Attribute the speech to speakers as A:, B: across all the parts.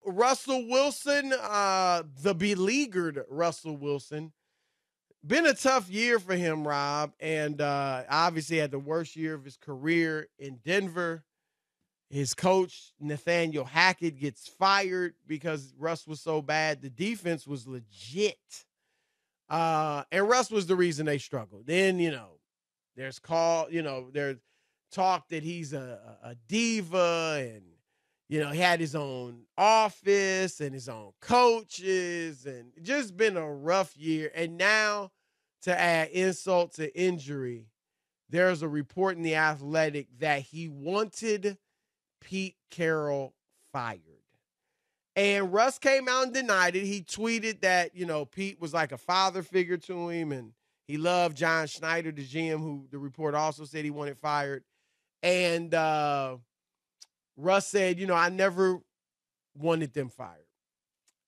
A: Russell Wilson, the beleaguered Russell Wilson, been a tough year for him, Rob, and obviously had the worst year of his career in Denver. His coach, Nathaniel Hackett, gets fired because Russ was so bad. The defense was legit. And Russ was the reason they struggled. Then, there's talk that he's a diva and, he had his own office and his own coaches and just been a rough year. And now, to add insult to injury, there's a report in The Athletic that he wanted Pete Carroll fired. And Russ came out and denied it. He tweeted that, Pete was like a father figure to him and he loved John Schneider, the GM, who the report also said he wanted fired. And Russ said, I never wanted them fired.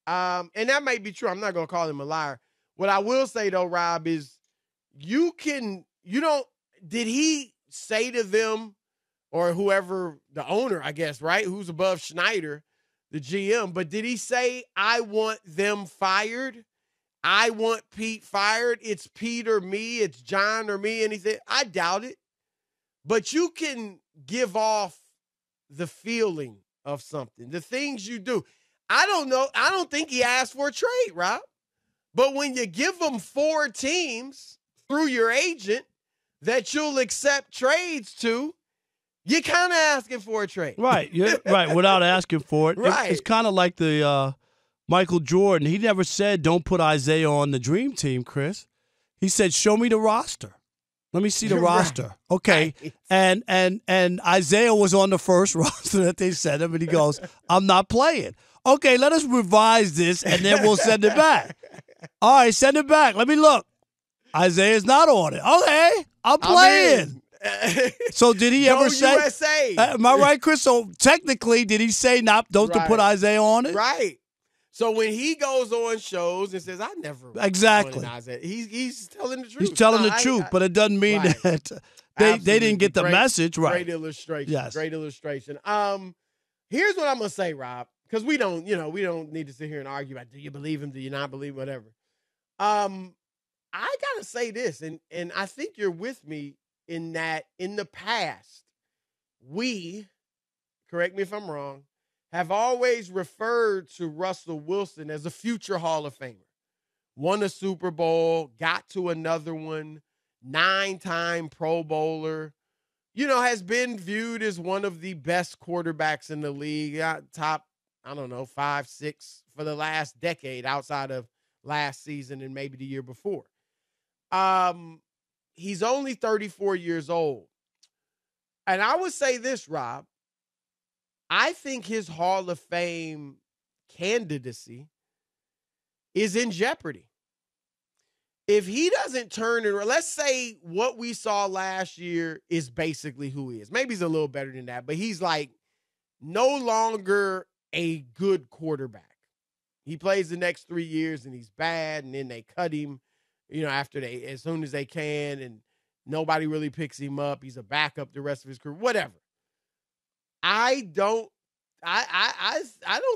A: And that may be true. I'm not going to call him a liar. What I will say, though, Rob, is did he say to them or whoever, the owner, I guess, right, who's above Schneider, the GM, but did he say, I want them fired? I want Pete fired. It's Pete or me. It's John or me. Anything. I doubt it. But you can give off the feeling of something, the things you do. I don't know. I don't think he asked for a trade, Rob. But when you give them 4 teams through your agent that you'll accept trades to, you're kind of asking for a trade.
B: Right. Right. Without asking for it.
A: Right.
B: It's kind of like the Michael Jordan. He never said, don't put Isaiah on the dream team, Chris. He said, show me the roster. Let me see the roster. Okay. Right. And Isaiah was on the first roster that they sent him, and he goes, I'm not playing. Okay, let us revise this, and then we'll send it back. All right, send it back. Let me look. Isaiah's not on it. Okay, I'm playing. So did he ever say?
A: USA.
B: Am I right, Chris? So technically, did he say don't to put Isaiah on it?
A: Right. So when he goes on shows and says, "I never
B: exactly,"
A: Isaiah, he's telling the truth.
B: He's telling the truth, but it doesn't mean that they didn't get the message right.
A: Great illustration.
B: Yes.
A: Great illustration. Here's what I'm gonna say, Rob, because we don't need to sit here and argue about do you believe him, do you not believe him, whatever. I gotta say this, and I think you're with me in that in the past, we, correct me if I'm wrong, have always referred to Russell Wilson as a future Hall of Famer. Won a Super Bowl, got to another one, 9-time Pro Bowler, has been viewed as one of the best quarterbacks in the league, top, 5, 6 for the last decade outside of last season and maybe the year before. He's only 34 years old. And I would say this, Rob. I think his Hall of Fame candidacy is in jeopardy. If he doesn't turn it, let's say what we saw last year is basically who he is. Maybe he's a little better than that, but he's like no longer a good quarterback. He plays the next 3 years and he's bad, and then they cut him, as soon as they can, and nobody really picks him up. He's a backup the rest of his career, whatever. I don't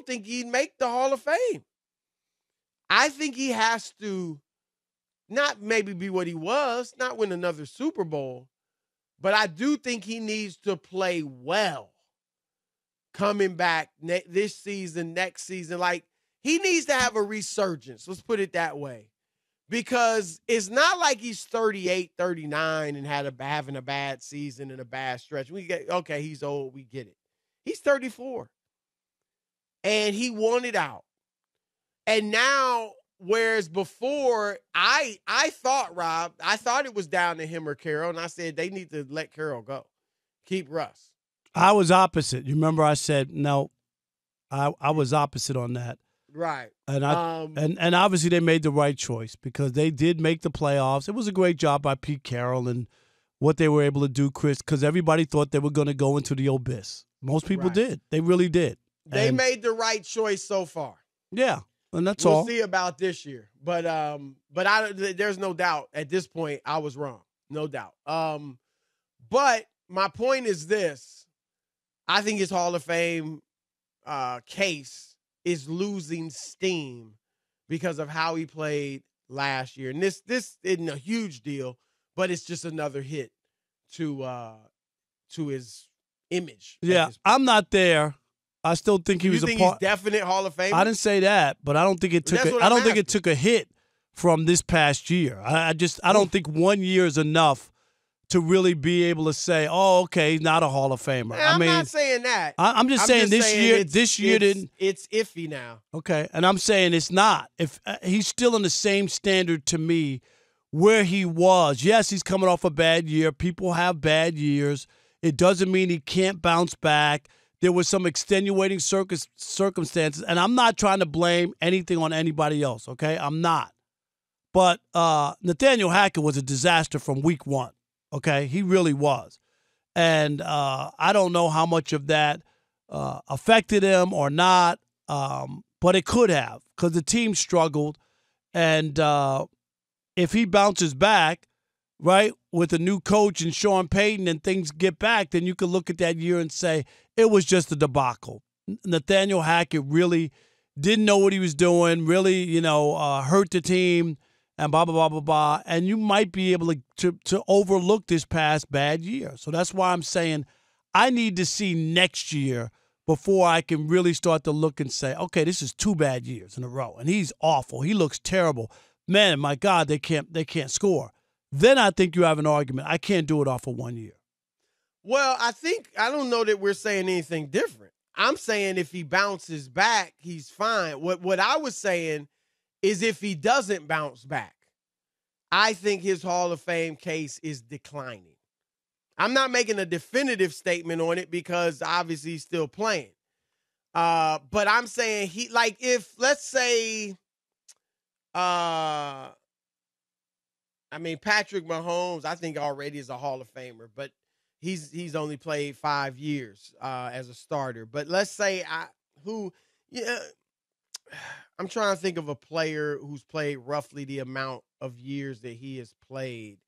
A: think he'd make the Hall of Fame. I think he has to not maybe be what he was, not win another Super Bowl, but I do think he needs to play well coming back this season, next season. Like, he needs to have a resurgence. Let's put it that way. Because it's not like he's 38, 39 and having a bad season and a bad stretch. Okay, he's old. We get it. He's 34. And he won it out. And now, whereas before, I thought, Rob, it was down to him or Carroll. And I said they need to let Carroll go. Keep Russ.
B: I was opposite. You remember I said, no, I was opposite on that.
A: Right.
B: And and obviously they made the right choice because they did make the playoffs. It was a great job by Pete Carroll and what they were able to do, Chris, because everybody thought they were going to go into the abyss. Most people did. They really did.
A: They made the right choice so far.
B: Yeah, and that's all.
A: We'll see about this year. But there's no doubt at this point I was wrong. No doubt. But my point is this. I think his Hall of Fame case is losing steam because of how he played last year. And this isn't a huge deal, but it's just another hit to his image.
B: Yeah, I'm not there. I still think he was
A: you think
B: a part.
A: He's definite Hall of Famer?
B: I didn't say that, but I don't think it took. I don't think it took a hit from this past year. I don't think 1 year is enough to really be able to say, "Oh, okay, he's not a Hall of Famer."
A: I'm not saying that.
B: I'm just saying this year. This year didn't.
A: It's iffy now.
B: Okay, and I'm saying it's not. If he's still in the same standard to me where he was. Yes, he's coming off a bad year. People have bad years. It doesn't mean he can't bounce back. There was some extenuating circumstances, and I'm not trying to blame anything on anybody else, okay? I'm not. But Nathaniel Hackett was a disaster from week one, okay? He really was. And I don't know how much of that affected him or not, but it could have because the team struggled. And if he bounces back, right, with a new coach and Sean Payton and things get back, then you could look at that year and say it was just a debacle. Nathaniel Hackett really didn't know what he was doing, really, hurt the team and blah, blah, blah, blah, blah. And you might be able to overlook this past bad year. So that's why I'm saying I need to see next year before I can really start to look and say, okay, this is 2 bad years in a row. And he's awful. He looks terrible. Man, my God, they can't score. Then I think you have an argument. I can't do it off of 1 year.
A: Well, I don't know that we're saying anything different. I'm saying if he bounces back, he's fine. What I was saying is if he doesn't bounce back, I think his Hall of Fame case is declining. I'm not making a definitive statement on it because obviously he's still playing. But I'm saying if let's say Patrick Mahomes, I think already is a Hall of Famer, but he's only played 5 years as a starter. But let's say I'm trying to think of a player who's played roughly the amount of years that he has played.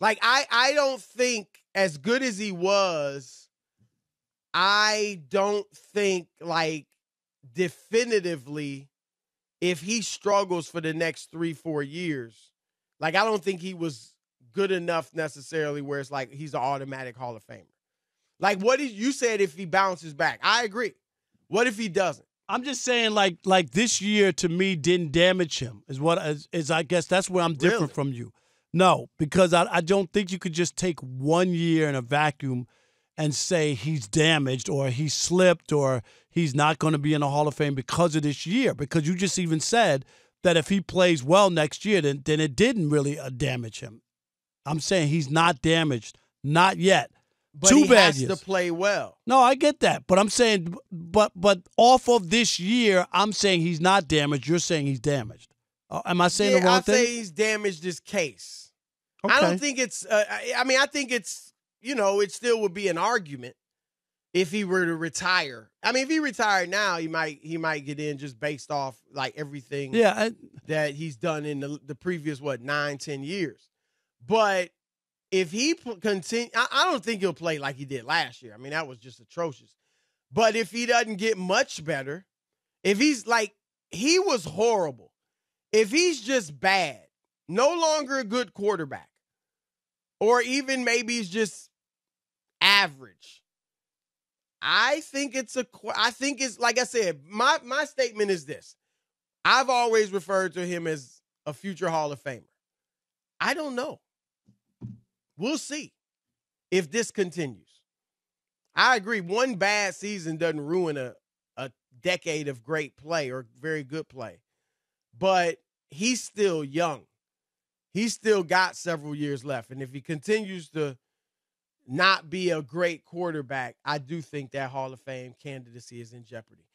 A: Like I don't think as good as he was, I don't think definitively if he struggles for the next 3-4 years, I don't think he was good enough necessarily where it's he's an automatic Hall of Famer. What did you said if he bounces back? I agree. What if he doesn't?
B: I'm just saying like this year to me didn't damage him is I guess that's where I'm different from you. No, because I don't think you could just take 1 year in a vacuum and say he's damaged or he slipped or he's not going to be in the Hall of Fame because of this year. Because you just even said that if he plays well next year, then it didn't really damage him. I'm saying he's not damaged, not yet.
A: But he has to play well.
B: No, I get that, but I'm saying, but off of this year, I'm saying he's not damaged. You're saying he's damaged. Am I saying the wrong thing?
A: I say he's damaged his case. Okay. I don't think it's. I think it's. It still would be an argument if he were to retire. If he retired now, he might get in just based off everything. That he's done in the previous 9-10 years, but. If he continue, I don't think he'll play like he did last year. That was just atrocious. But if he doesn't get much better, if he's he was horrible. If he's just bad, no longer a good quarterback, or even maybe he's just average, I think it's like I said, my statement is this. I've always referred to him as a future Hall of Famer. I don't know. We'll see if this continues. I agree. One bad season doesn't ruin a decade of great play or very good play. But he's still young. He's still got several years left. And if he continues to not be a great quarterback, I do think that Hall of Fame candidacy is in jeopardy.